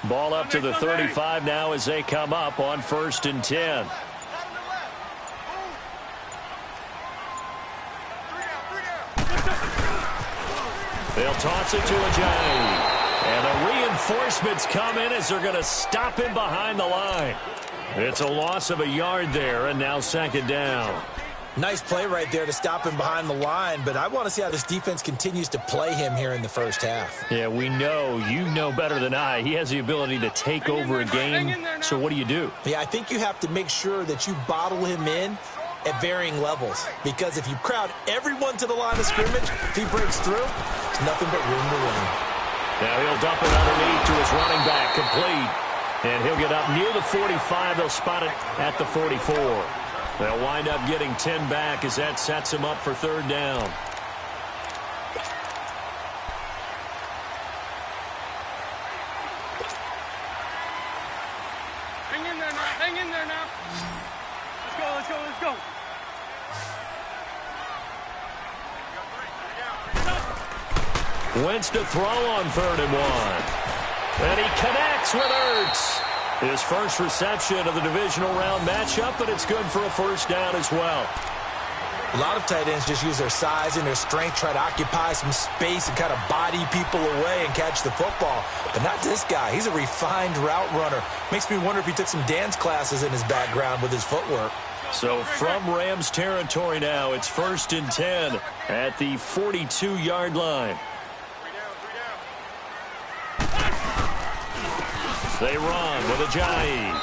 Ball up to the 35 now as they come up on 1st and 10. They'll toss it to Ajayi. And the reinforcements come in as they're going to stop him behind the line. It's a loss of a yard there, and now 2nd down. Nice play right there to stop him behind the line, but I want to see how this defense continues to play him here in the first half. Yeah, we know. You know better than I. He has the ability to take over a game. So what do you do? Yeah, I think you have to make sure that you bottle him in at varying levels, because if you crowd everyone to the line of scrimmage, if he breaks through, there's nothing but room to run. Now he'll dump it underneath to his running back, complete. And he'll get up near the 45. They'll spot it at the 44. They'll wind up getting 10 back as that sets him up for 3rd down. Hang in there now. Hang in there now. Let's go, let's go, let's go. Wentz to throw on 3rd and 1. And he connects with Ertz. His first reception of the divisional round matchup, but it's good for a 1st down as well. A lot of tight ends just use their size and their strength, try to occupy some space and kind of body people away and catch the football. But not this guy. He's a refined route runner. Makes me wonder if he took some dance classes in his background with his footwork. So from Rams territory now, it's 1st and 10 at the 42-yard line. They run with Ajayi.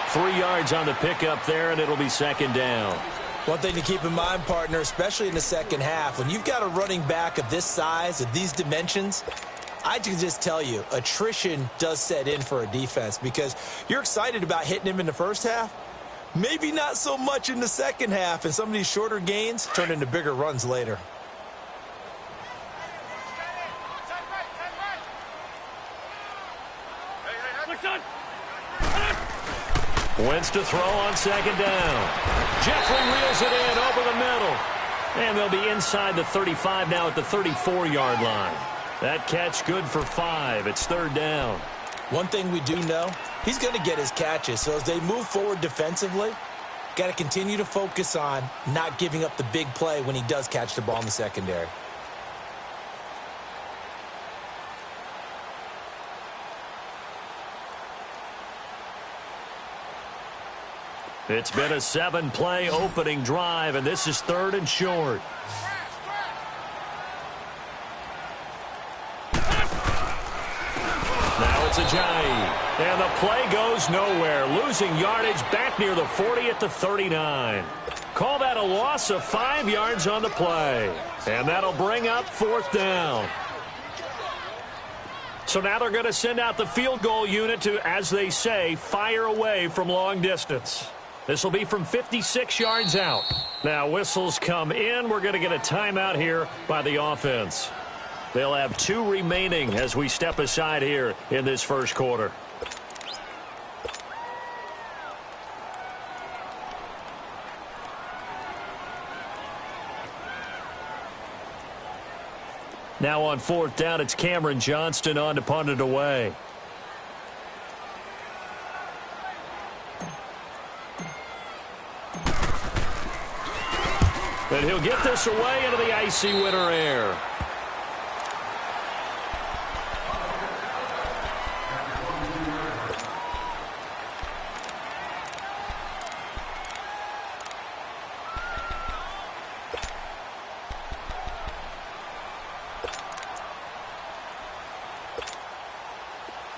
3 yards on the pickup there, and it'll be 2nd down. One thing to keep in mind, partner, especially in the second half, when you've got a running back of this size, of these dimensions, I can just tell you, attrition does set in for a defense because you're excited about hitting him in the first half. Maybe not so much in the second half, and some of these shorter gains turn into bigger runs later. Wentz to throw on 2nd down. Jeffrey reels it in over the middle. And they'll be inside the 35 now at the 34-yard line. That catch good for 5. It's 3rd down. One thing we do know, he's going to get his catches. So as they move forward defensively, got to continue to focus on not giving up the big play when he does catch the ball in the secondary. It's been a 7-play opening drive, and this is 3rd and short. Now it's Ajayi. And the play goes nowhere. Losing yardage back near the 40 at the 39. Call that a loss of 5 yards on the play. And that'll bring up 4th down. So now they're going to send out the field goal unit to, as they say, fire away from long distance. This will be from 56 yards out. Now whistles come in. We're going to get a timeout here by the offense. They'll have 2 remaining as we step aside here in this first quarter. Now on 4th down, it's Cameron Johnston on to punt it away. And he'll get this away into the icy winter air.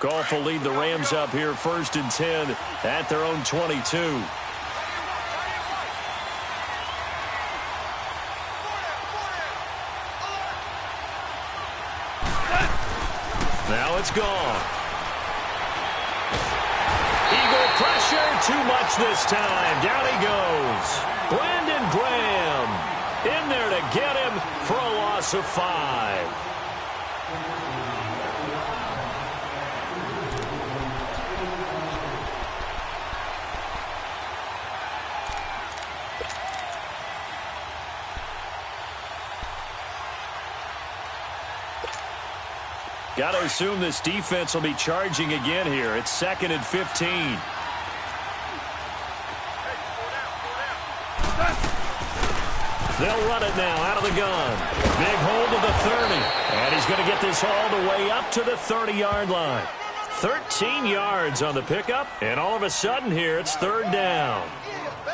Goff will lead the Rams up here 1st and 10 at their own 22. Now it's gone. Eagle pressure, too much this time. Down he goes. Brandon Graham in there to get him for a loss of 5. Got to assume this defense will be charging again here. It's 2nd and 15. They'll run it now out of the gun. Big hold of the 30. And he's going to get this all the way up to the 30-yard line. 13 yards on the pickup. And all of a sudden here, it's 3rd down.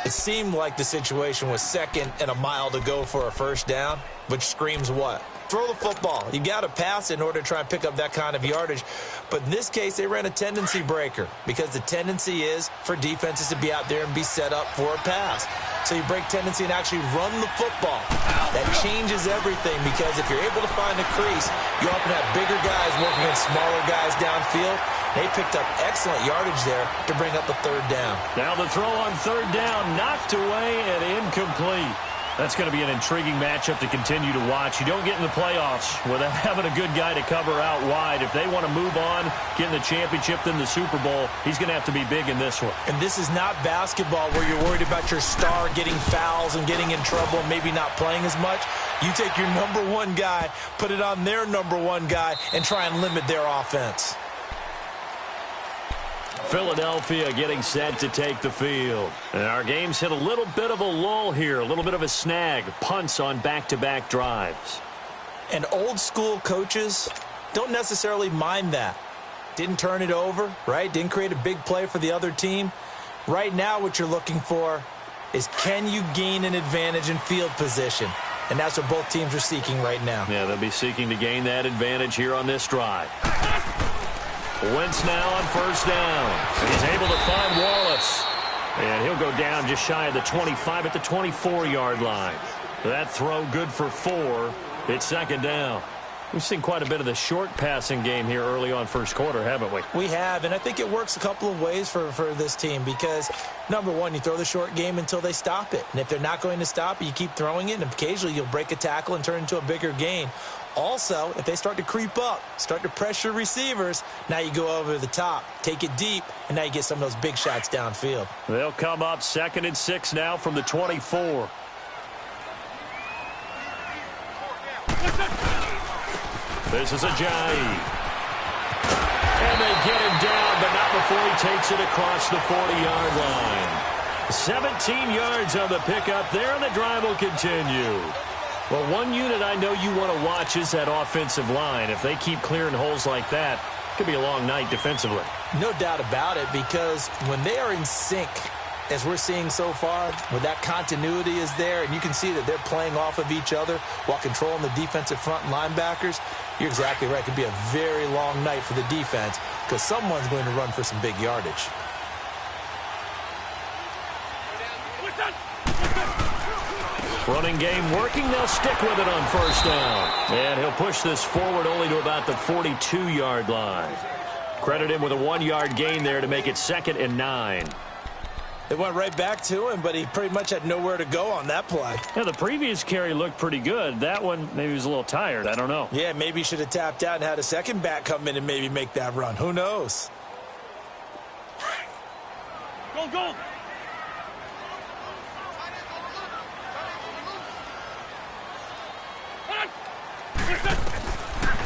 It seemed like the situation was 2nd and a mile to go for a 1st down, which screams what? Throw the football. You got to pass in order to try and pick up that kind of yardage. But in this case, they ran a tendency breaker because the tendency is for defenses to be out there and be set up for a pass. So you break tendency and actually run the football. That changes everything because if you're able to find a crease, you often have bigger guys working against smaller guys downfield. They picked up excellent yardage there to bring up a 3rd down. Now the throw on 3rd down, knocked away and incomplete. That's going to be an intriguing matchup to continue to watch. You don't get in the playoffs without having a good guy to cover out wide. If they want to move on, get in the championship, then the Super Bowl, he's going to have to be big in this one. And this is not basketball where you're worried about your star getting fouls and getting in trouble and maybe not playing as much. You take your number 1 guy, put it on their number 1 guy, and try and limit their offense. Philadelphia getting set to take the field. And our game's hit a little bit of a lull here, a little bit of a snag. Punts on back-to-back drives. And old-school coaches don't necessarily mind that. Didn't turn it over, right? Didn't create a big play for the other team. Right now what you're looking for is can you gain an advantage in field position? And that's what both teams are seeking right now. Yeah, they'll be seeking to gain that advantage here on this drive. Wentz now on 1st down. And he's able to find Wallace. And he'll go down just shy of the 25 at the 24-yard line. That throw good for 4. It's 2nd down. We've seen quite a bit of the short passing game here early on 1st quarter, haven't we? We have, and I think it works a couple of ways for this team because, number 1, you throw the short game until they stop it. And if they're not going to stop it, you keep throwing it, and occasionally you'll break a tackle and turn it into a bigger gain. Also, if they start to creep up, start to pressure receivers, now you go over the top, take it deep, and now you get some of those big shots downfield. They'll come up 2nd and 6 now from the 24. This is Ajayi. And they get him down, but not before he takes it across the 40-yard line. 17 yards on the pickup there, and the drive will continue. Well, one unit I know you want to watch is that offensive line. If they keep clearing holes like that, it could be a long night defensively. No doubt about it, because when they are in sync, as we're seeing so far, when that continuity is there, and you can see that they're playing off of each other while controlling the defensive front linebackers, you're exactly right. It could be a very long night for the defense because someone's going to run for some big yardage. Running game working. They'll stick with it on 1st down. And he'll push this forward only to about the 42-yard line. Credit him with a 1-yard gain there to make it 2nd and 9. It went right back to him, but he pretty much had nowhere to go on that play. Yeah, the previous carry looked pretty good. That one, maybe he was a little tired. I don't know. Yeah, maybe he should have tapped out and had a second back come in and maybe make that run. Who knows? Go, go.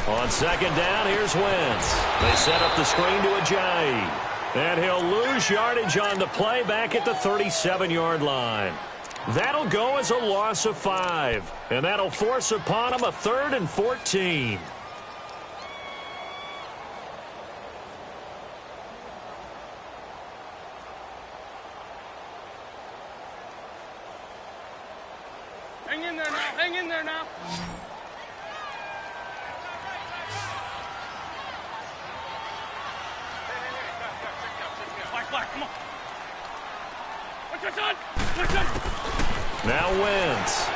On 2nd down, here's Wentz. They set up the screen to Ajayi. And he'll lose yardage on the play back at the 37-yard line. That'll go as a loss of 5. And that'll force upon him a 3rd and 14. Hang in there now. Hang in there now. Come on. What's your son? Now Wentz.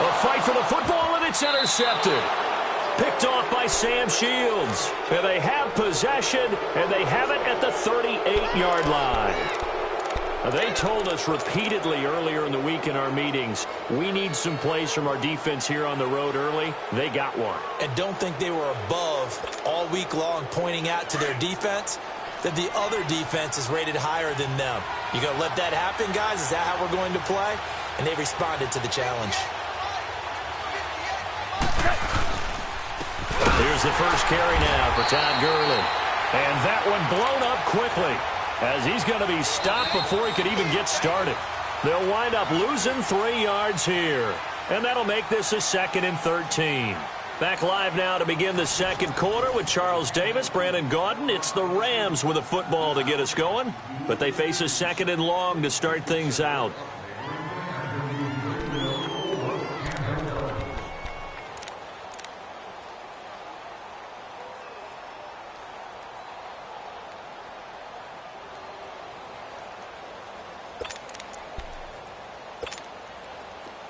A fight for the football, and it's intercepted. Picked off by Sam Shields. And they have possession, and they have it at the 38-yard line. They told us repeatedly earlier in the week in our meetings, we need some plays from our defense here on the road early. They got one. And don't think they were above all week long pointing out to their defense that the other defense is rated higher than them. You going to let that happen, guys? Is that how we're going to play? And they responded to the challenge. Here's the first carry now for Todd Gurley. And that one blown up quickly as he's going to be stopped before he could even get started. They'll wind up losing 3 yards here. And that'll make this a 2nd and 13. Back live now to begin the second quarter with Charles Davis, Brandon Gaudin. It's the Rams with a football to get us going, but they face a 2nd and long to start things out.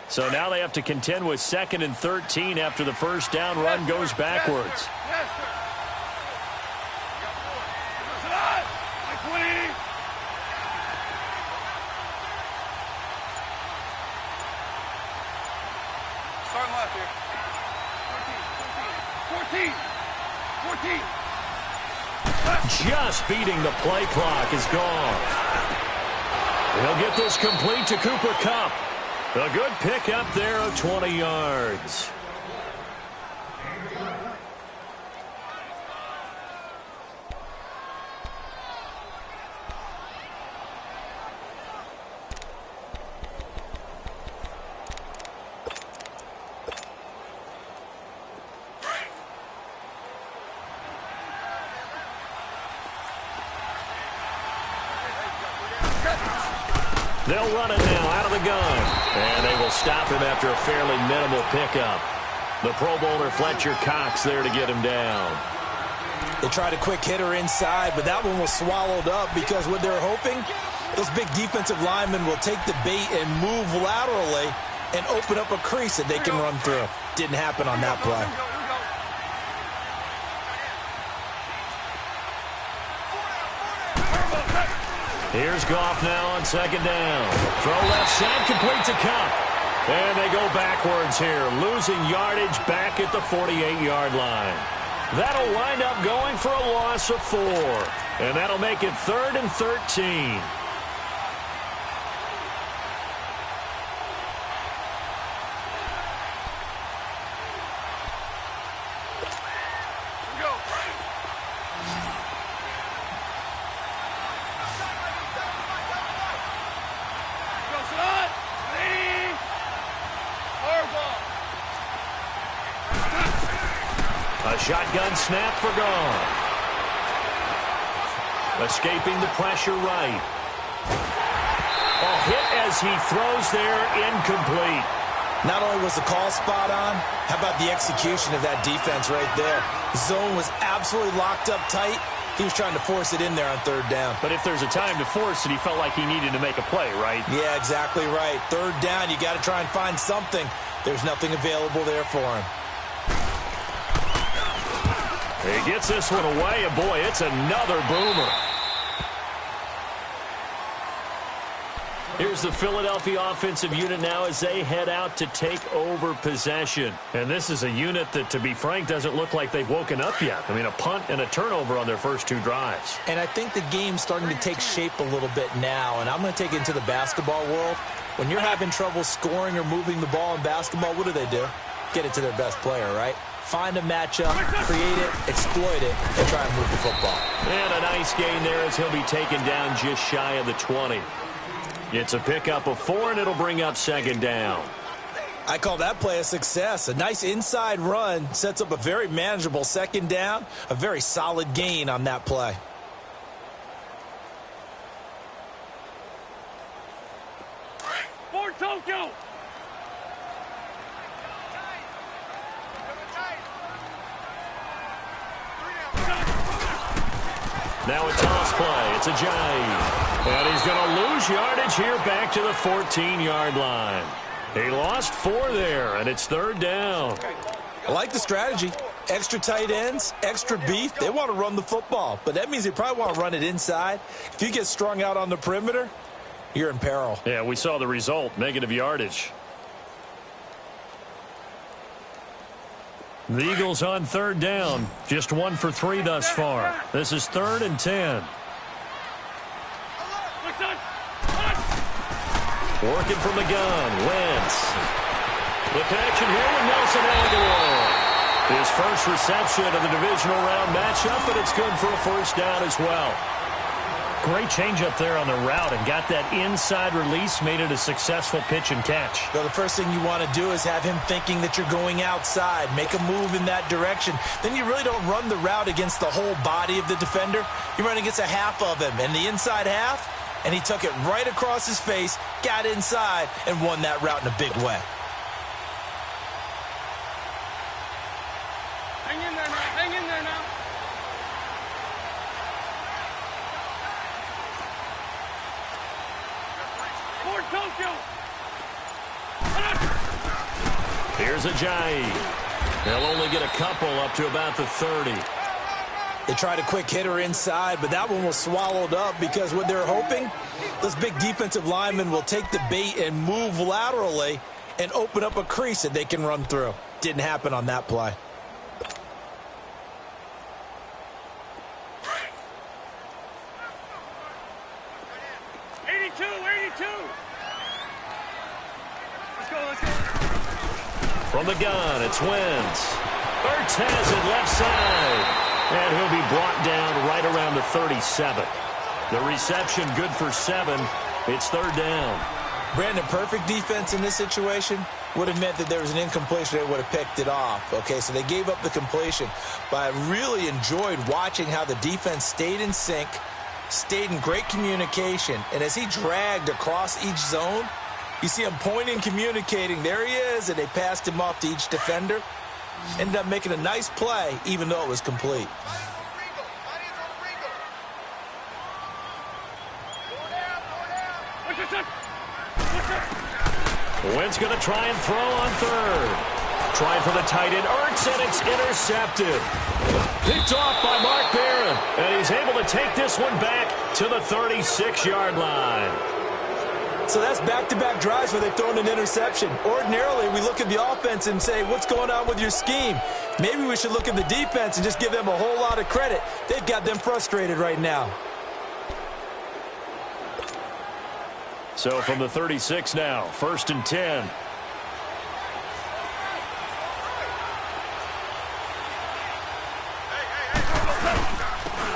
So now they have to contend with 2nd and 13 after the first down run goes backwards. Yes, sir. Starting left here. 14. Just beating the play clock is gone. He'll get this complete to Cooper Kupp. A good pickup there of 20 yards. They'll run it now out of the gun. And they will stop him after a fairly minimal pickup. The Pro Bowler Fletcher Cox there to get him down. They tried a quick hitter inside, but that one was swallowed up because what they're hoping, those big defensive linemen will take the bait and move laterally and open up a crease that they can run through. Didn't happen on that play. Here's Goff now on 2nd down. Throw left side, complete to Kupp. And they go backwards here, losing yardage back at the 48-yard line. That'll wind up going for a loss of 4. And that'll make it 3rd and 13. A shotgun snap for Goff. Escaping the pressure right. A hit as he throws there, incomplete. Not only was the call spot on, how about the execution of that defense right there? Zone was absolutely locked up tight. He was trying to force it in there on 3rd down. But if there's a time to force it, he felt like he needed to make a play, right? Yeah, exactly right. 3rd down, you got to try and find something. There's nothing available there for him. He gets this one away, and boy, it's another boomer. Here's the Philadelphia offensive unit now as they head out to take over possession. And this is a unit that, to be frank, doesn't look like they've woken up yet. I mean, a punt and a turnover on their first 2 drives. And I think the game's starting to take shape a little bit now, and I'm going to take it into the basketball world. When you're having trouble scoring or moving the ball in basketball, what do? Get it to their best player, right? Find a matchup, create it, exploit it, and try and move the football. And a nice gain there as he'll be taken down just shy of the 20. It's a pickup of 4, and it'll bring up 2nd down. I call that play a success. A nice inside run sets up a very manageable 2nd down, a very solid gain on that play. For Tokyo! Now a toss play. It's a jive. And he's going to lose yardage here back to the 14-yard line. He lost 4 there, and it's 3rd down. I like the strategy. Extra tight ends, extra beef. They want to run the football, but that means they probably want to run it inside. If you get strung out on the perimeter, you're in peril. Yeah, we saw the result, negative yardage. The Eagles on 3rd down, just 1 for 3 thus far. This is 3rd and 10. Working from the gun, Wentz. The connection here with Nelson Aguilar. His first reception of the divisional round matchup, but it's good for a first down as well. Great change up there on the route and got that inside release, made it a successful pitch and catch. So the first thing you want to do is have him thinking that you're going outside, make a move in that direction. Then you really don't run the route against the whole body of the defender. You run against a half of him, and the inside half, and he took it right across his face, got inside, and won that route in a big way. Hang in there now. Hang in there now. Ford Tokyo. Here's Ajayi. They'll only get a couple up to about the 30. They tried a quick hitter inside, but that one was swallowed up because what they're hoping, those big defensive linemen will take the bait and move laterally and open up a crease that they can run through. Didn't happen on that play. From the gun, it's Wentz. Ertz has it left side. And he'll be brought down right around the 37. The reception good for 7. It's third down. Brandon, perfect defense in this situation would have meant that there was an incompletion that would have picked it off. Okay, so they gave up the completion. But I really enjoyed watching how the defense stayed in sync, stayed in great communication. And as he dragged across each zone, you see him pointing, communicating. There he is, and they passed him off to each defender. Ended up making a nice play, even though it was complete. Wentz going to try and throw on third. Trying for the tight end, Ertz, and it's intercepted. Picked off by Mark Barron, and he's able to take this one back to the 36-yard line. So that's back-to-back drives where they've thrown an interception. Ordinarily, we look at the offense and say, what's going on with your scheme? Maybe we should look at the defense and just give them a whole lot of credit. They've got them frustrated right now. So from the 36 now, 1st and 10.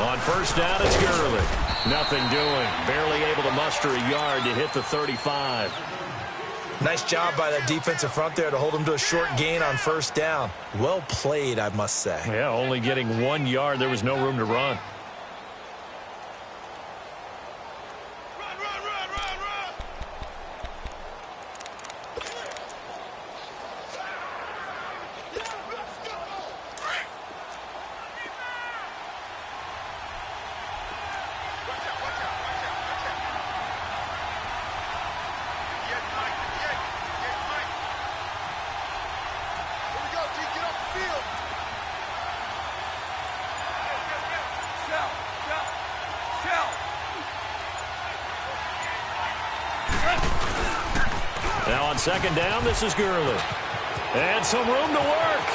On first down, it's Gurley. Nothing doing. Barely able to muster a yard to hit the 35. Nice job by that defensive front there to hold him to a short gain on first down. Well played, I must say. Yeah, only getting 1 yard. There was no room to run. Now on second down, this is Gurley. And some room to work.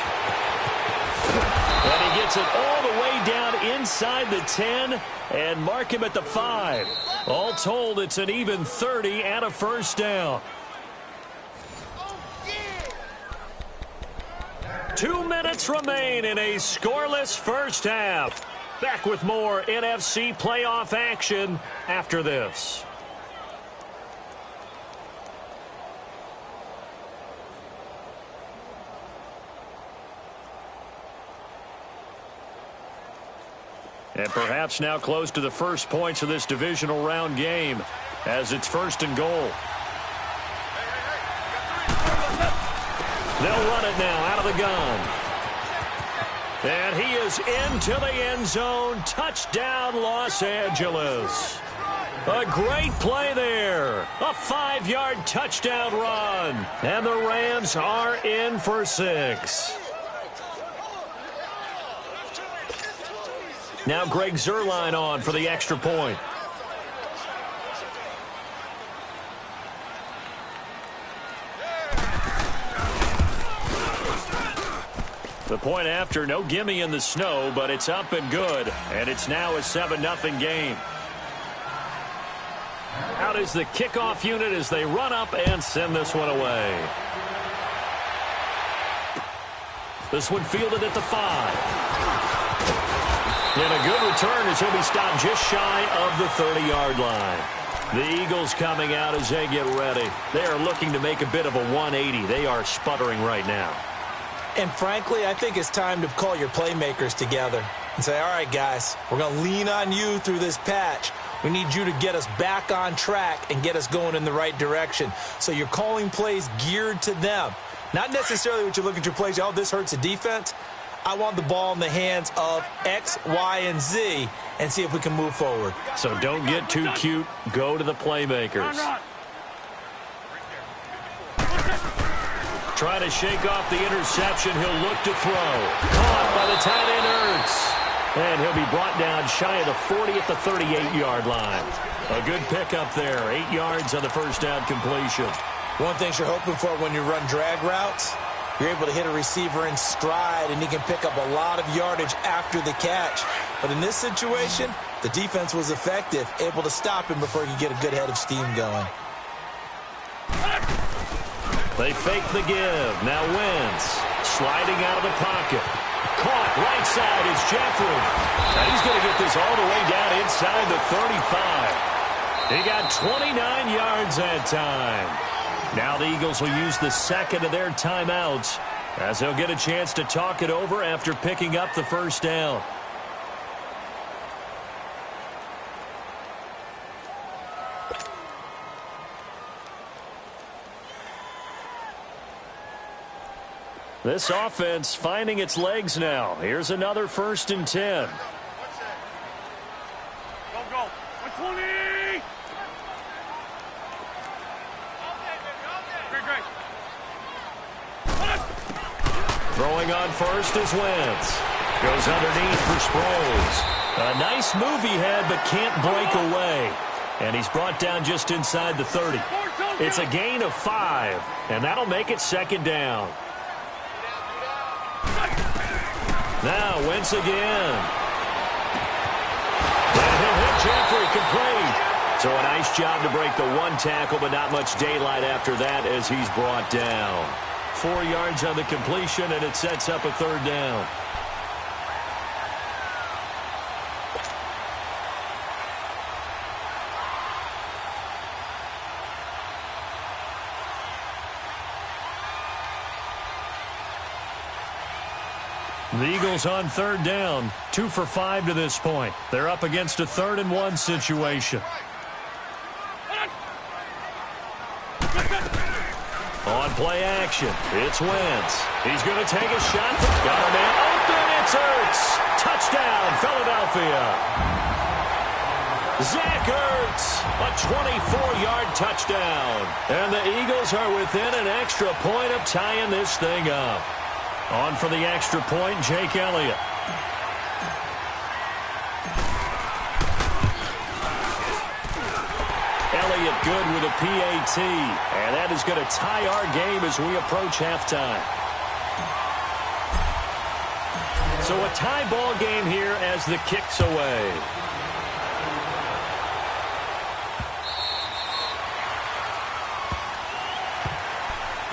And he gets it all the way down inside the 10 and mark him at the 5. All told, it's an even 30 and a first down. 2 minutes remain in a scoreless first half. Back with more NFC playoff action after this. And perhaps now close to the first points of this divisional round game as it's 1st and goal. They'll run it now out of the gun. And he is into the end zone. Touchdown, Los Angeles. A great play there. A 5-yard touchdown run. And the Rams are in for 6. Now Greg Zuerlein on for the extra point. The point after, no gimme in the snow, but it's up and good. And it's now a 7-0 game. Out is the kickoff unit as they run up and send this one away. This one fielded at the 5. And a good return as he'll be stopped just shy of the 30-yard line. The Eagles coming out as they get ready. They are looking to make a bit of a 180. They are sputtering right now. And frankly, I think it's time to call your playmakers together and say, all right, guys, we're going to lean on you through this patch. We need you to get us back on track and get us going in the right direction. So you're calling plays geared to them. Not necessarily what you look at your plays, oh, this hurts the defense. I want the ball in the hands of X, Y, and Z and see if we can move forward. So don't get too cute. Go to the playmakers. Try to shake off the interception. He'll look to throw. Caught by the tight end, Ertz. And he'll be brought down shy of the 40 at the 38-yard line. A good pickup there. 8 yards on the first down completion. One thing you're hoping for when you run drag routes, you're able to hit a receiver in stride, and he can pick up a lot of yardage after the catch. But in this situation, the defense was effective, able to stop him before he could get a good head of steam going. They fake the give. Now Wentz sliding out of the pocket. Caught right side is Jeffrey. And he's going to get this all the way down inside the 35. He got 29 yards that time. Now the Eagles will use the second of their timeouts as they'll get a chance to talk it over after picking up the first down. This offense finding its legs now. Here's another 1st and 10. Go. 120. Great. Throwing on first is Wentz. Goes underneath for Sproles. A nice move he had, but can't break away. And he's brought down just inside the 30. It's a gain of 5, and that'll make it 2nd down. Now Wentz again. And he'll hit Jeffrey complete. So a nice job to break the 1 tackle, but not much daylight after that as he's brought down. 4 yards on the completion, and it sets up a 3rd down. The Eagles on 3rd down, 2 for 5 to this point. They're up against a 3rd and 1 situation. On play action, it's Wentz. He's going to take a shot. Got a man open. It's Ertz. Touchdown, Philadelphia. Zach Ertz, a 24-yard touchdown. And the Eagles are within an extra point of tying this thing up. On for the extra point, Jake Elliott. Elliott good with a PAT. And that is going to tie our game as we approach halftime. So a tie ball game here as the kick's away.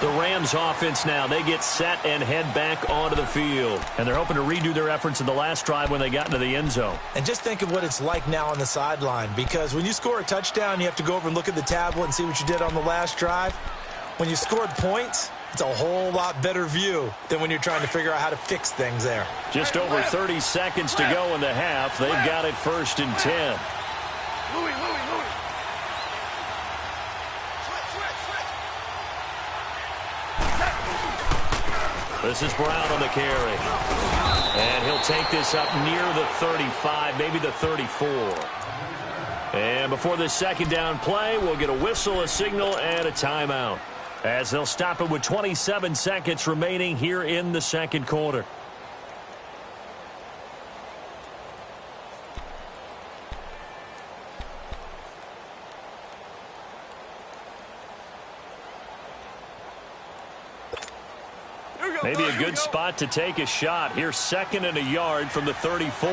The Rams offense now, they get set and head back onto the field. And they're hoping to redo their efforts in the last drive when they got into the end zone. And just think of what it's like now on the sideline, because when you score a touchdown, you have to go over and look at the tablet and see what you did on the last drive. When you scored points, it's a whole lot better view than when you're trying to figure out how to fix things there. Just over 30 seconds to go in the half. They've got it 1st and 10. Louis. This is Brown on the carry. And he'll take this up near the 35, maybe the 34. And before this 2nd down play, we'll get a whistle, a signal, and a timeout, as they'll stop it with 27 seconds remaining here in the 2nd quarter. Maybe a good spot to take a shot. Here's 2nd and a yard from the 34.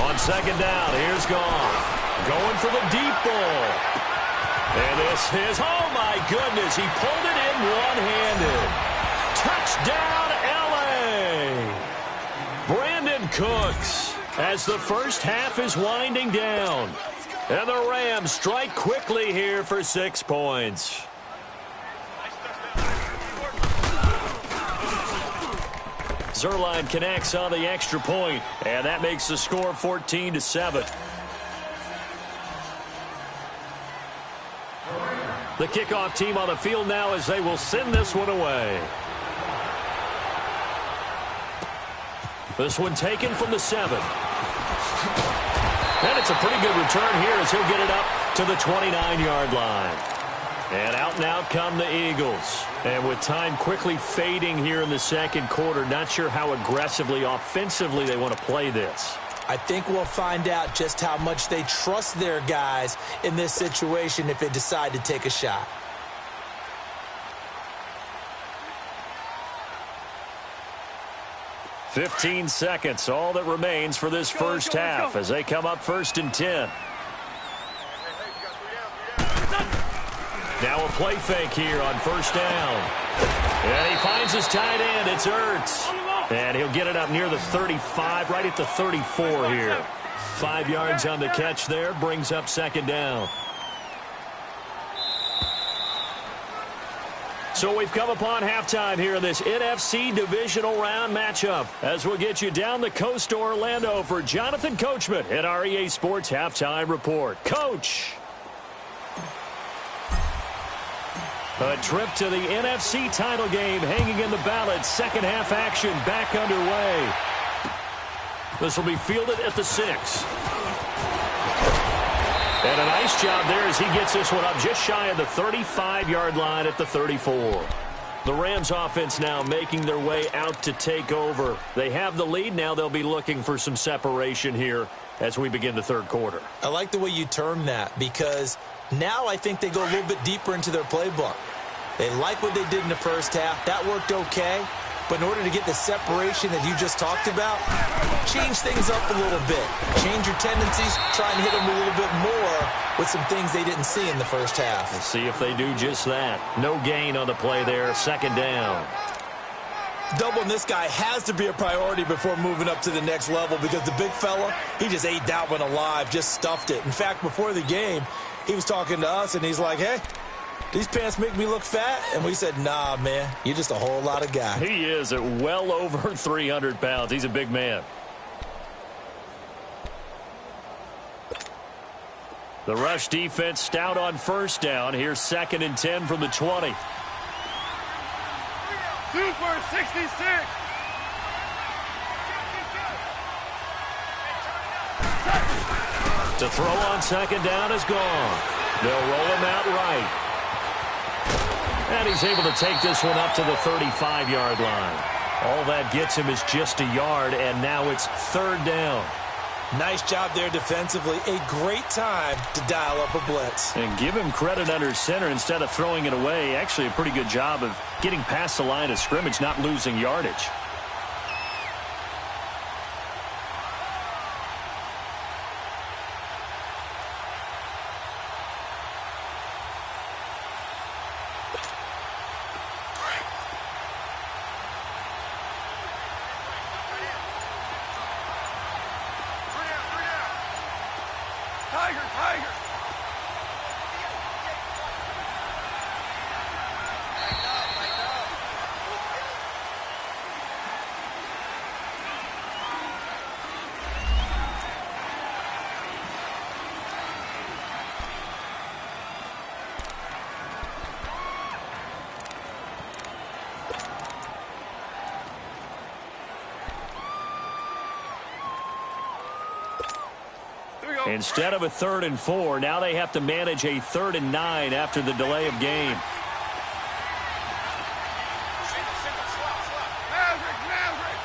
On 2nd down, here's Goff. Going for the deep ball. And this is, oh my goodness, he pulled it in one-handed. Touchdown, L.A. Brandon Cooks as the first half is winding down. And the Rams strike quickly here for 6 points. Zerline connects on the extra point, and that makes the score 14-7. The kickoff team on the field now as they will send this one away. This one taken from the 7. And it's a pretty good return here as he'll get it up to the 29-yard line. And out come the Eagles. And with time quickly fading here in the second quarter, not sure how aggressively, offensively they want to play this. I think we'll find out just how much they trust their guys in this situation if they decide to take a shot. "15 seconds, all that remains for this first half as they come up 1st and 10. Now a play fake here on 1st down. And he finds his tight end. It's Ertz. And he'll get it up near the 35, right at the 34 here. 5 yards on the catch there, brings up 2nd down. So we've come upon halftime here in this NFC divisional round matchup as we'll get you down the coast to Orlando for Jonathan Coachman at our EA Sports Halftime Report. Coach. A trip to the NFC title game hanging in the balance. Second half action back underway. This will be fielded at the 6. And a nice job there as he gets this one up just shy of the 35-yard line at the 34. The Rams offense now making their way out to take over. They have the lead. Now they'll be looking for some separation here as we begin the third quarter. I like the way you term that because now I think they go a little bit deeper into their playbook. They like what they did in the first half. That worked okay. But in order to get the separation that you just talked about, change things up a little bit. Change your tendencies. Try and hit them a little bit more with some things they didn't see in the first half. We'll see if they do just that. No gain on the play there. 2nd down. Doubling this guy has to be a priority before moving up to the next level because the big fella, he just ate that one alive, just stuffed it. In fact, before the game, he was talking to us, and he's like, hey, these pants make me look fat? And we said, nah, man, you're just a whole lot of guy. He is at well over 300 pounds. He's a big man. The rush defense stout on 1st down. Here's 2nd and 10 from the 20. Super 66. To throw on 2nd down is gone. They'll roll him out right. And he's able to take this one up to the 35-yard line. All that gets him is just a yard, and now it's 3rd down. Nice job there defensively. A great time to dial up a blitz. And give him credit under center instead of throwing it away. Actually a pretty good job of getting past the line of scrimmage, not losing yardage. Tiger. Instead of a 3rd and 4, now they have to manage a 3rd and 9 after the delay of game. Maverick.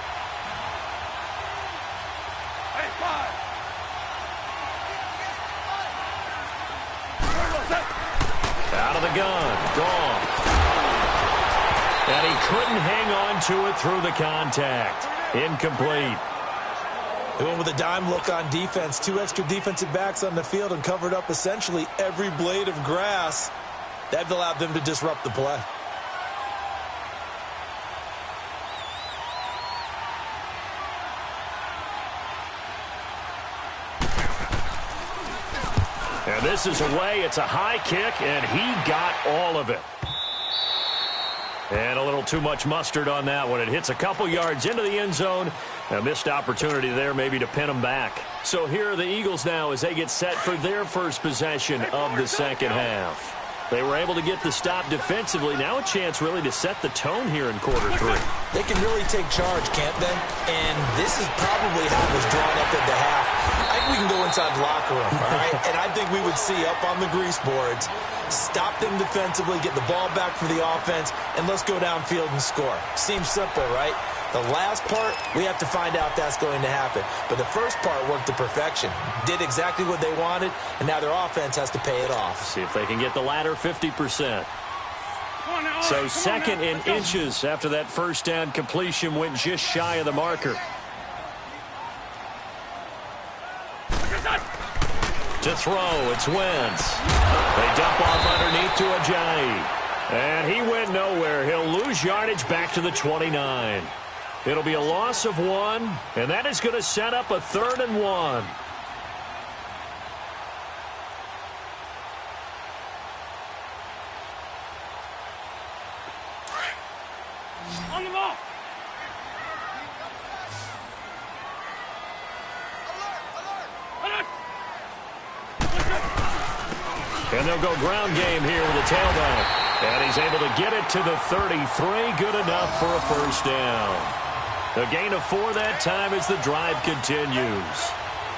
Hey, 5. Out of the gun. Gone. And he couldn't hang on to it through the contact. Incomplete. They went with a dime look on defense. 2 extra defensive backs on the field and covered up essentially every blade of grass. That allowed them to disrupt the play. And this is away. It's a high kick, and he got all of it. And a little too much mustard on that one. It hits a couple yards into the end zone. A missed opportunity there maybe to pin them back. So here are the Eagles now as they get set for their first possession of the second half. They were able to get the stop defensively. Now a chance really to set the tone here in quarter 3. They can really take charge, can't they? And this is probably how it was drawn up at the half. I think we can go inside the locker room, all right? And I think we would see up on the grease boards, stop them defensively, get the ball back for the offense, and let's go downfield and score. Seems simple, right? The last part, we have to find out that's going to happen. But the first part worked to perfection. Did exactly what they wanted, and now their offense has to pay it off. See if they can get the latter 50%. So second in inches after that first down completion went just shy of the marker. To throw, it's Wentz. They dump off underneath to Ajayi. And he went nowhere. He'll lose yardage back to the 29. It'll be a loss of 1, and that is going to set up a 3rd and 1. On the ball. And they'll go ground game here with a tailback. And he's able to get it to the 33. Good enough for a first down. A gain of 4 that time as the drive continues.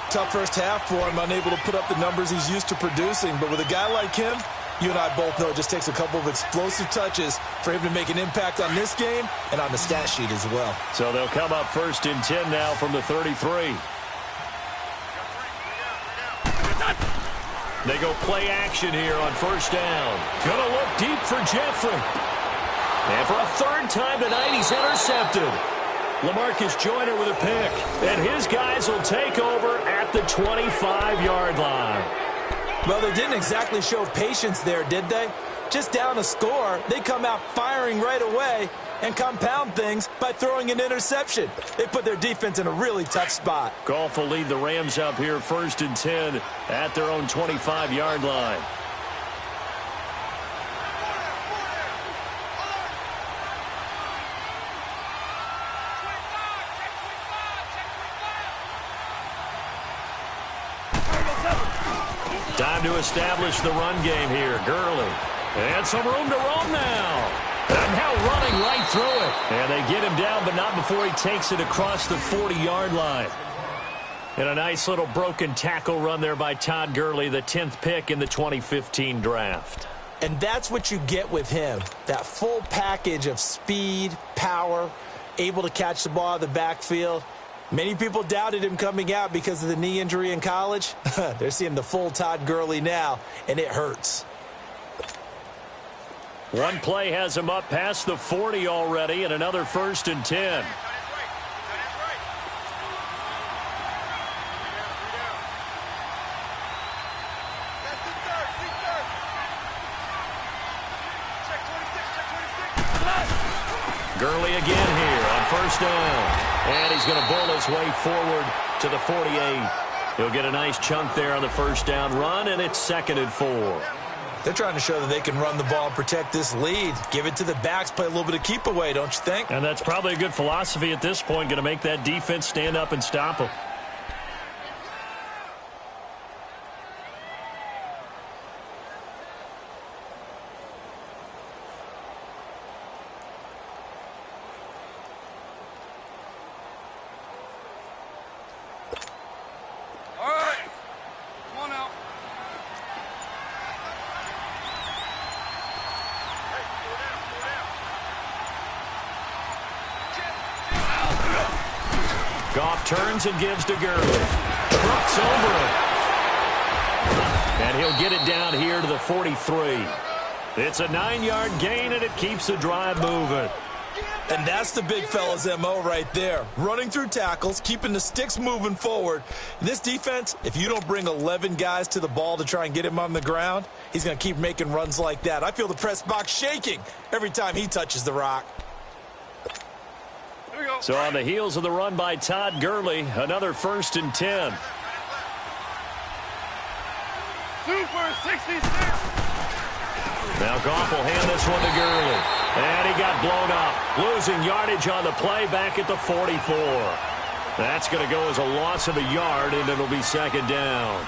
Tough first half for him, unable to put up the numbers he's used to producing. But with a guy like him, you and I both know it just takes a couple of explosive touches for him to make an impact on this game and on the stat sheet as well. So they'll come up 1st and 10 now from the 33. They go play action here on first down. Gonna look deep for Jeffrey. And for a 3rd time tonight, he's intercepted. LaMarcus Joyner with a pick. And his guys will take over at the 25-yard line. Well, they didn't exactly show patience there, did they? Just down a score, they come out firing right away and compound things by throwing an interception. They put their defense in a really tough spot. Goff will lead the Rams up here 1st and 10 at their own 25-yard line. Time to establish the run game here. Gurley. And some room to roam now. And now running right through it. And they get him down, but not before he takes it across the 40-yard line. And a nice little broken tackle run there by Todd Gurley, the 10th pick in the 2015 draft. And that's what you get with him. That full package of speed, power, able to catch the ball out of the backfield. Many people doubted him coming out because of the knee injury in college. They're seeing the full Todd Gurley now, and it hurts. One play has him up past the 40 already, and another 1st and 10. Gurley again here on first down. And he's going to bull his way forward to the 48. He'll get a nice chunk there on the first down run, and it's 2nd and 4. They're trying to show that they can run the ball and protect this lead. Give it to the backs, play a little bit of keep away, don't you think? And that's probably a good philosophy at this point, going to make that defense stand up and stop them. Goff turns and gives to Gurley. Trucks over it. And he'll get it down here to the 43. It's a 9-yard gain, and it keeps the drive moving. And that's the big fella's MO right there. Running through tackles, keeping the sticks moving forward. In this defense, if you don't bring 11 guys to the ball to try and get him on the ground, he's going to keep making runs like that. I feel the press box shaking every time he touches the rock. So on the heels of the run by Todd Gurley, another 1st and 10. Super 66. Now Goff will hand this one to Gurley. And he got blown up. Losing yardage on the play back at the 44. That's going to go as a loss of a yard, and it'll be 2nd down.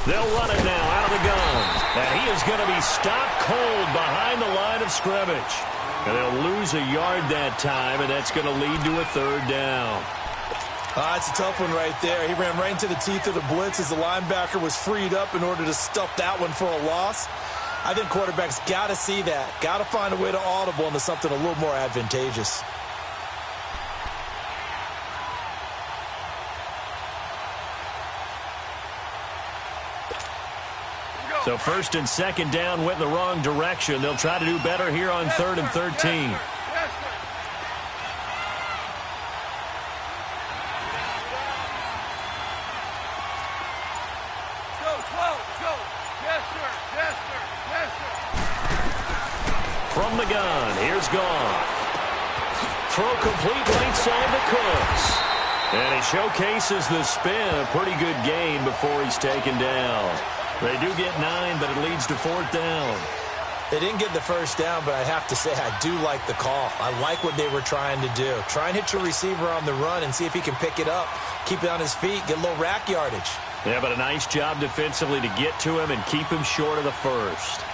They'll run it now out of the gun. And he is going to be stopped cold behind the line of scrimmage. And they'll lose a yard that time, and that's going to lead to a 3rd down. It's a tough one right there. He ran right into the teeth of the blitz as the linebacker was freed up in order to stuff that one for a loss. I think quarterbacks got to see that. Got to find a way to audible into something a little more advantageous. So 1st and 2nd down went in the wrong direction. They'll try to do better here on 3rd and 13. From the gun, here's Goff. Throw complete right side to Cooks. And he showcases the spin. A pretty good gain before he's taken down. They do get 9, but it leads to 4th down. They didn't get the 1st down, but I have to say I do like the call. I like what they were trying to do. Try and hit your receiver on the run and see if he can pick it up. Keep it on his feet, get a little rack yardage. Yeah, but a nice job defensively to get to him and keep him short of the 1st.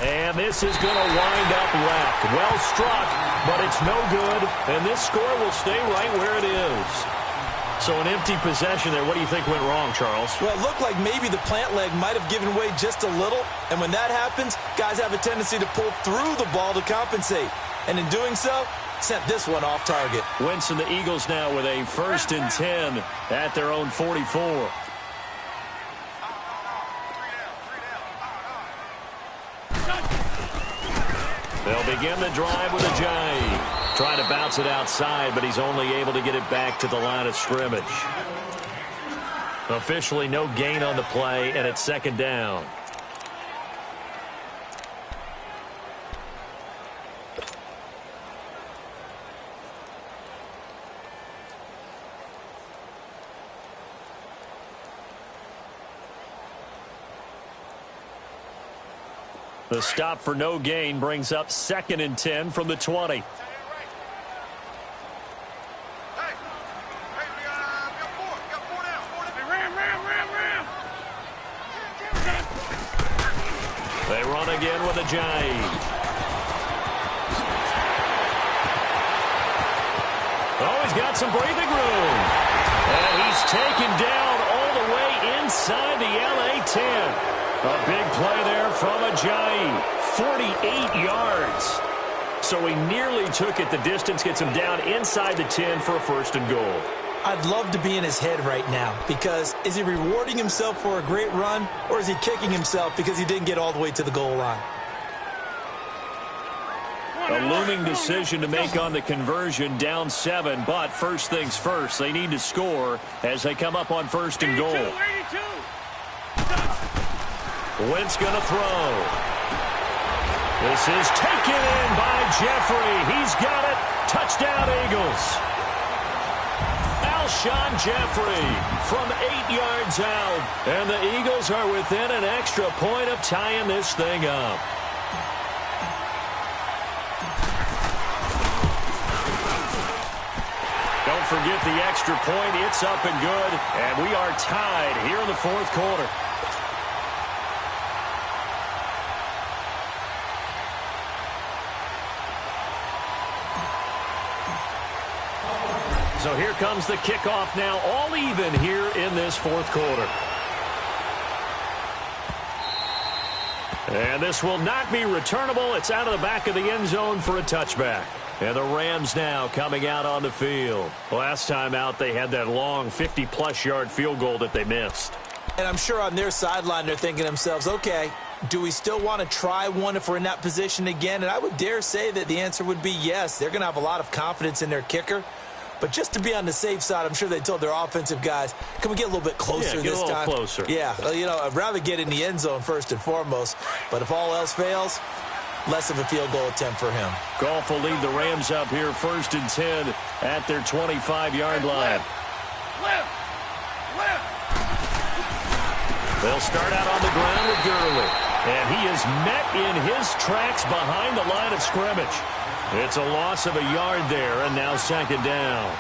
And this is going to wind up left. Well struck, but it's no good. And this score will stay right where it is. So an empty possession there. What do you think went wrong, Charles? Well, it looked like maybe the plant leg might have given way just a little. And when that happens, guys have a tendency to pull through the ball to compensate. And in doing so, sent this one off target. Wentz and the Eagles now with a 1st and 10 at their own 44. They'll begin the drive with a jive. Trying to bounce it outside, but he's only able to get it back to the line of scrimmage. Officially no gain on the play, and it's 2nd down. The stop for no gain brings up 2nd and 10 from the 20. They run again with a jive. Oh, he's got some breathing room. And he's taken down all the way inside the LA 10. A big play there from Ajayi. 48 yards. So he nearly took it the distance, gets him down inside the 10 for a 1st and goal. I'd love to be in his head right now, because is he rewarding himself for a great run, or is he kicking himself because he didn't get all the way to the goal line? A looming decision to make on the conversion, down 7, but first things first, they need to score as they come up on 1st and goal. 82. Wentz going to throw. This is taken in by Jeffrey. He's got it. Touchdown, Eagles. Alshon Jeffrey from 8 yards out. And the Eagles are within an extra point of tying this thing up. Don't forget the extra point. It's up and good. And we are tied here in the fourth quarter. So here comes the kickoff now, all even here in this fourth quarter. And this will not be returnable. It's out of the back of the end zone for a touchback. And the Rams now coming out on the field. Last time out, they had that long 50-plus yard field goal that they missed. And I'm sure on their sideline, they're thinking to themselves, okay, do we still want to try one if we're in that position again? And I would dare say that the answer would be yes. They're going to have a lot of confidence in their kicker. But just to be on the safe side, I'm sure they told their offensive guys, can we get a little bit closer this time? Yeah, get a little closer. Yeah, well, you know, I'd rather get in the end zone first and foremost. But if all else fails, less of a field goal attempt for him. Goff will lead the Rams up here 1st and 10 at their 25-yard line. They'll start out on the ground with Gurley. And he is met in his tracks behind the line of scrimmage. It's a loss of a yard there, and now 2nd down.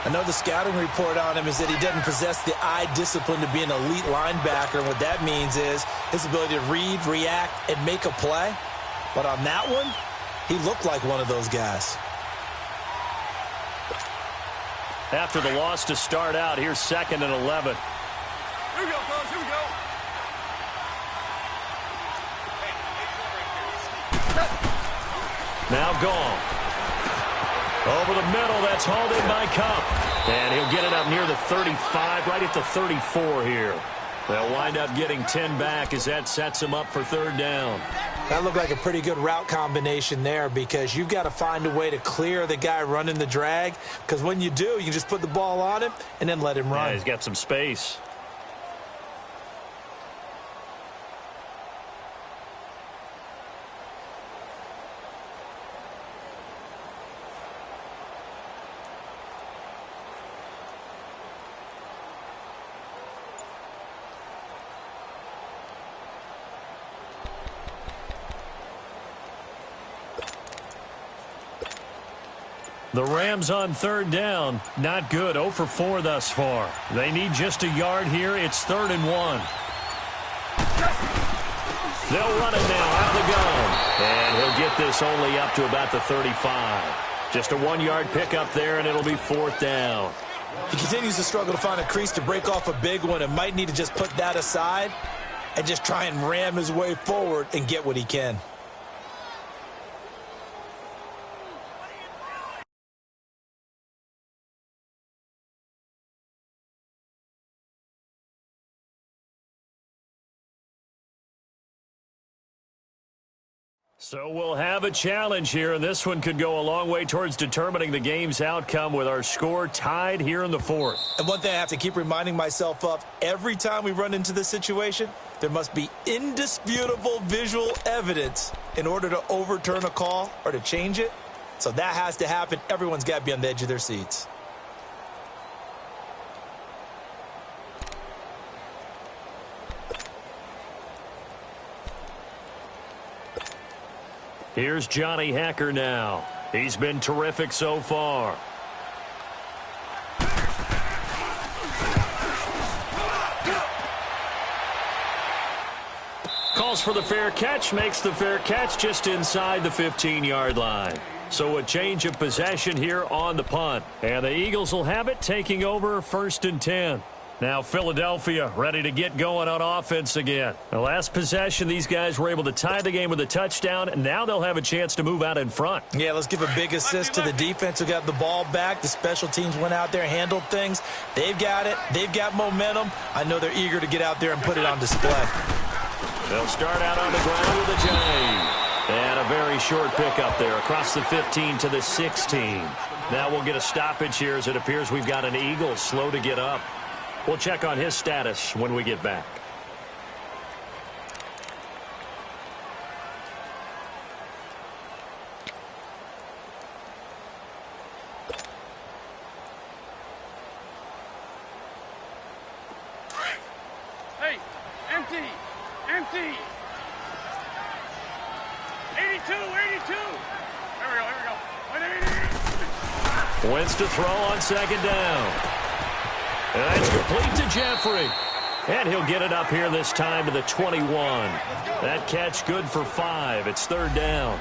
I know the scouting report on him is that he doesn't possess the eye discipline to be an elite linebacker. And what that means is his ability to read, react, and make a play. But on that one, he looked like one of those guys. After the loss to start out, here's 2nd and 11. Here we go, fellas. Here we go. Now gone. Over the middle, that's hauled in by Cup. And he'll get it up near the 35, right at the 34 here. They'll wind up getting 10 back as that sets him up for 3rd down. That looked like a pretty good route combination there because you've got to find a way to clear the guy running the drag. Because when you do, you just put the ball on him and then let him run. Yeah, he's got some space. The Rams on 3rd down. Not good. 0 for 4 thus far. They need just a yard here. It's 3rd and 1. They'll run it now out of the gun. And he'll get this only up to about the 35. Just a 1-yard pickup there, and it'll be 4th down. He continues to struggle to find a crease to break off a big one and might need to just put that aside and just try and ram his way forward and get what he can. So we'll have a challenge here, and this one could go a long way towards determining the game's outcome with our score tied here in the 4th. And one thing I have to keep reminding myself of, every time we run into this situation, there must be indisputable visual evidence in order to overturn a call or to change it. So that has to happen. Everyone's got to be on the edge of their seats. Here's Johnny Hacker now. He's been terrific so far. Calls for the fair catch, makes the fair catch just inside the 15-yard line. So a change of possession here on the punt. And the Eagles will have it, taking over 1st and 10. Now Philadelphia ready to get going on offense again. The last possession, these guys were able to tie the game with a touchdown, and now they'll have a chance to move out in front. Yeah, let's give a big assist to the defense who got the ball back. The special teams went out there, handled things. They've got it. They've got momentum. I know they're eager to get out there and put it on display. They'll start out on the ground with a J. And a very short pickup there across the 15 to the 16. Now we'll get a stoppage here as it appears we've got an Eagle slow to get up. We'll check on his status when we get back. 50. 82, 82. Here we go. 180. Wentz to throw on second down. And it's complete to Jeffrey. And he'll get it up here this time to the 21. That catch good for 5. It's third down.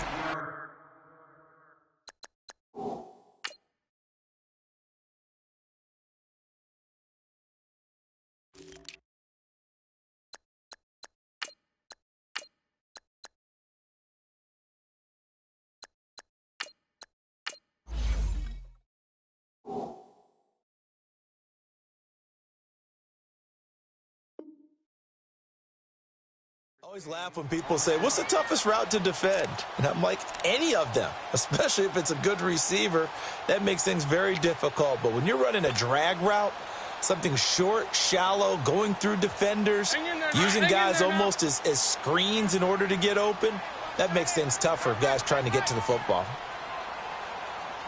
I always laugh when people say, what's the toughest route to defend? And I'm like, any of them, especially if it's a good receiver. That makes things very difficult. But when you're running a drag route, something short, shallow, going through defenders, using guys almost as screens in order to get open, that makes things tough for guys trying to get to the football.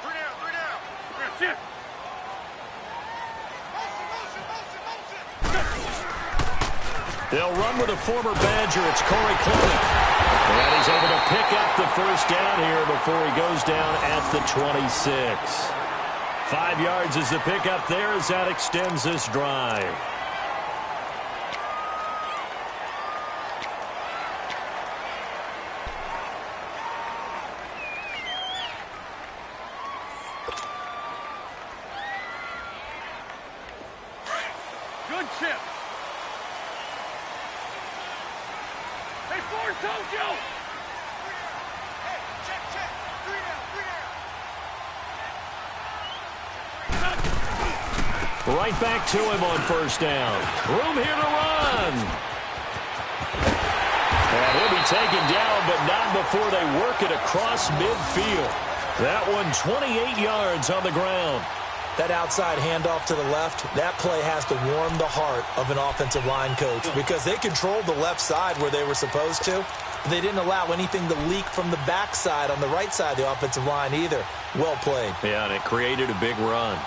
3 down. That's it. They'll run with a former Badger. It's Corey Clement. And he's able to pick up the first down here before he goes down at the 26. 5 yards is the pickup there as that extends this drive. Good chip. Hey, Ford, Tokyo. Hey, check. 3 down. Right back to him on first down. Room here to run. And he'll be taken down, but not before they work it across midfield. That one 28 yards on the ground. That outside handoff to the left, that play has to warm the heart of an offensive line coach because they controlled the left side where they were supposed to. They didn't allow anything to leak from the backside on the right side of the offensive line either. Well played. Yeah, and it created a big run.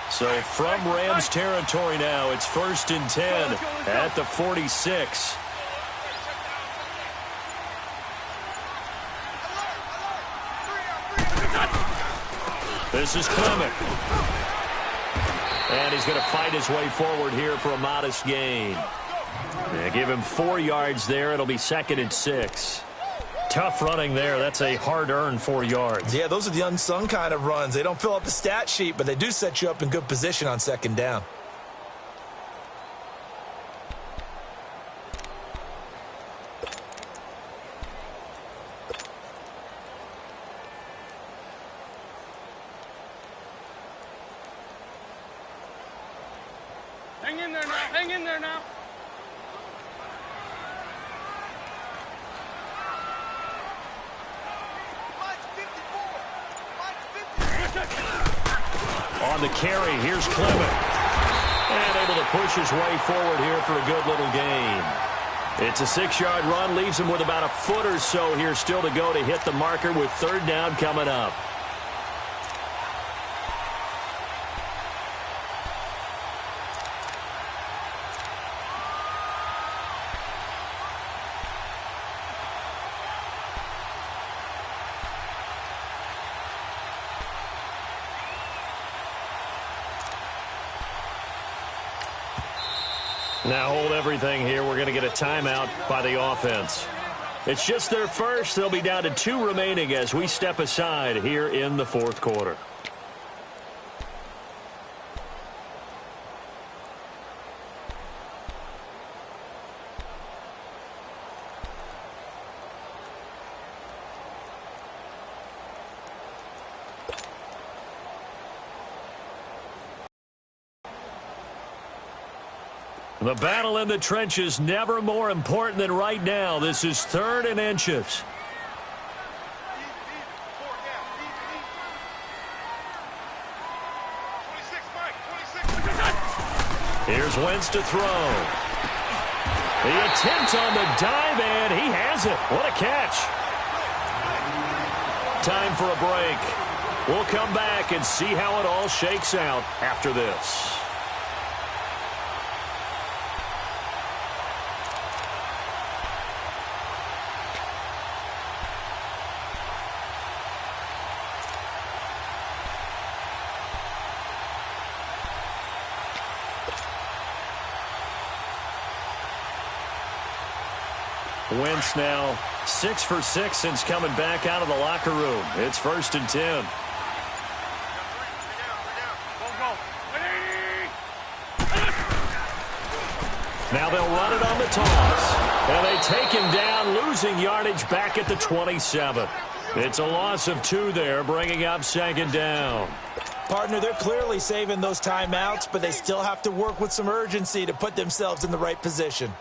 So from Rams territory now, it's 1st and 10 at the 46. This is Clement. And he's going to fight his way forward here for a modest gain. They give him 4 yards there. It'll be 2nd and 6. Tough running there. That's a hard-earned 4 yards. Yeah, those are the unsung kind of runs. They don't fill up the stat sheet, but they do set you up in good position on second down. Hang in there now. On the carry, here's Clement. And able to push his way forward here for a good little gain. It's a 6-yard run, leaves him with about a foot or so here still to go to hit the marker with third down coming up. Now hold everything here. We're going to get a timeout by the offense. It's just their first. They'll be down to 2 remaining as we step aside here in the 4th quarter. The battle in the trenches never more important than right now. This is 3rd and inches. Here's Wentz to throw. The attempt on the dive, and he has it. What a catch. Time for a break. We'll come back and see how it all shakes out after this. Wentz now 6 for 6 since coming back out of the locker room. It's 1st and 10. Now they'll run it on the toss. And they take him down, losing yardage back at the 27. It's a loss of 2 there, bringing up 2nd down. Partner, they're clearly saving those timeouts, but they still have to work with some urgency to put themselves in the right position.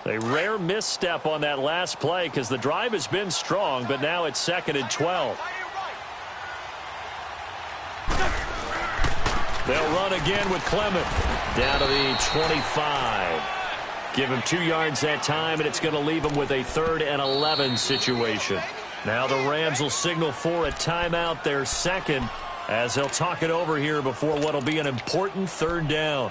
A rare misstep on that last play because the drive has been strong, but now it's 2nd and 12. They'll run again with Clement. Down to the 25. Give him 2 yards that time, and it's going to leave him with a 3rd and 11 situation. Now the Rams will signal for a timeout, their 2nd, as they'll talk it over here before what will be an important 3rd down.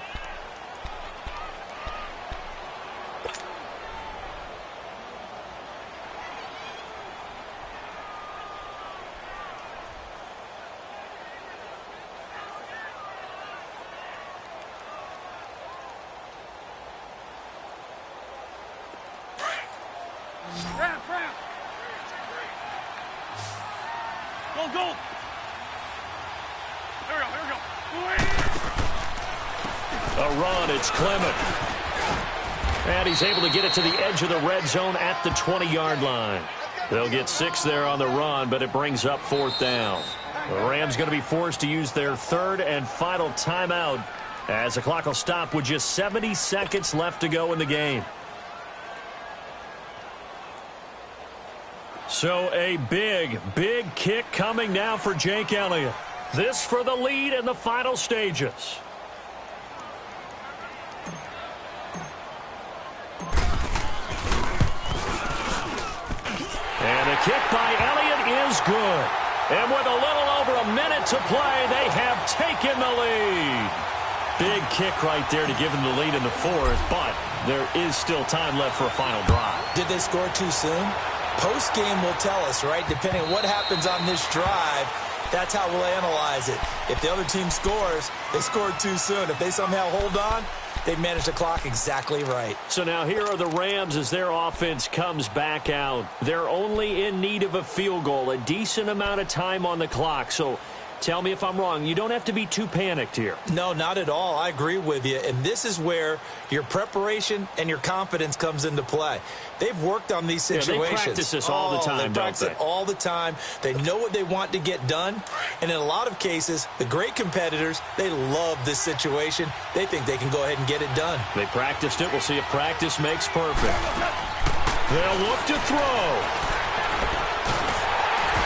Go! Here we go. A run, it's Clement. And he's able to get it to the edge of the red zone at the 20-yard line. They'll get 6 there on the run, but it brings up 4th down. The Rams going to be forced to use their 3rd and final timeout as the clock will stop with just 70 seconds left to go in the game. So a big kick coming now for Jake Elliott. This for the lead in the final stages. And a kick by Elliott is good. And with a little over a minute to play, they have taken the lead. Big kick right there to give them the lead in the 4th, but there is still time left for a final drive. Did they score too soon? Post-game will tell us, right? Depending on what happens on this drive, that's how we'll analyze it. If the other team scores, they scored too soon. If they somehow hold on, they managed the clock exactly right. So now here are the Rams as their offense comes back out. They're only in need of a field goal, a decent amount of time on the clock. So tell me if I'm wrong. You don't have to be too panicked here. No, not at all. I agree with you. And this is where your preparation and your confidence comes into play. They've worked on these situations. Yeah, they practice this all the time, They practice it all the time. They know what they want to get done. And in a lot of cases, the great competitors, they love this situation. They think they can go ahead and get it done. They practiced it. We'll see if practice makes perfect. They'll look to throw.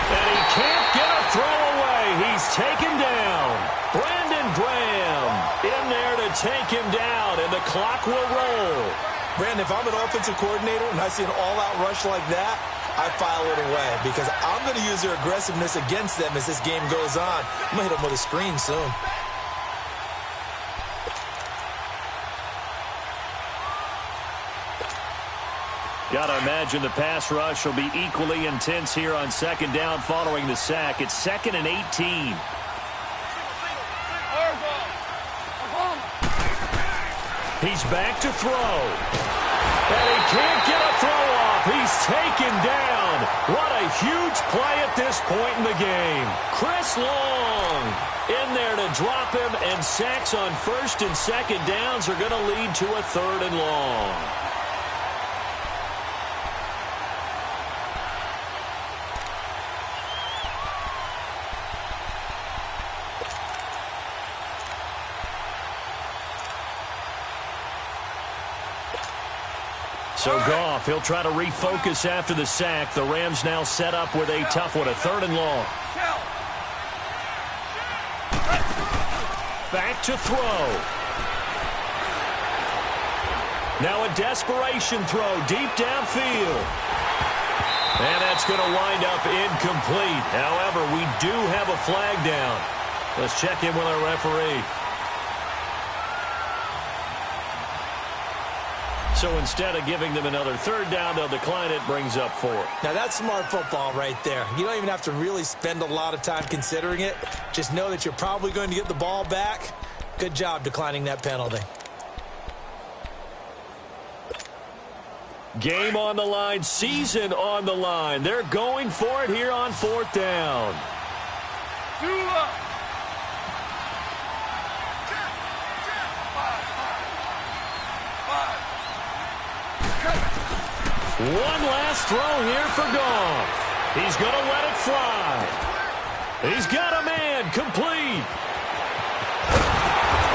And he can't get a throw away. He's taken down. Brandon Graham in there to take him down, and the clock will roll. Brandon, if I'm an offensive coordinator and I see an all-out rush like that, I file it away because I'm going to use their aggressiveness against them as this game goes on. I'm going to hit them with a screen soon. Got to imagine the pass rush will be equally intense here on 2nd down following the sack. It's 2nd and 18. He's back to throw. And he can't get a throw off. He's taken down. What a huge play at this point in the game. Chris Long in there to drop him, and sacks on 1st and 2nd downs are going to lead to a 3rd and long. So Goff, he'll try to refocus after the sack. The Rams now set up with a tough one, a 3rd and long. Back to throw. Now a desperation throw deep downfield. And that's going to wind up incomplete. However, we do have a flag down. Let's check in with our referee. So instead of giving them another third down, they'll decline it, brings up 4. Now, that's smart football right there. You don't even have to really spend a lot of time considering it. Just know that you're probably going to get the ball back. Good job declining that penalty. Game on the line, season on the line. They're going for it here on 4th down. One last throw here for Goff. He's going to let it fly. He's got a man complete.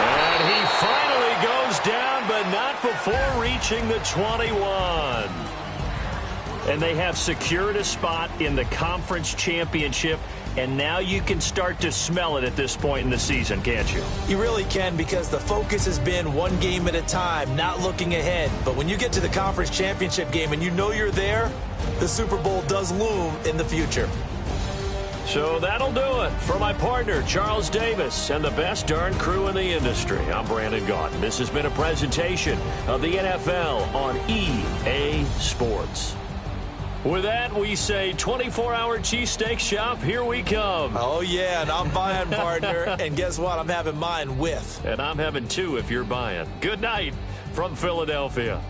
And he finally goes down, but not before reaching the 21. And they have secured a spot in the conference championship, and now you can start to smell it at this point in the season, can't you? You really can, because the focus has been one game at a time, not looking ahead. But when you get to the conference championship game and you know you're there, the Super Bowl does loom in the future. So that'll do it. For my partner, Charles Davis, and the best darn crew in the industry, I'm Brandon Gaudin. This has been a presentation of the NFL on EA Sports. With that, we say 24-hour cheesesteak shop, here we come. Oh, yeah, and I'm buying, partner. And guess what? I'm having mine with. And I'm having 2 if you're buying. Good night from Philadelphia.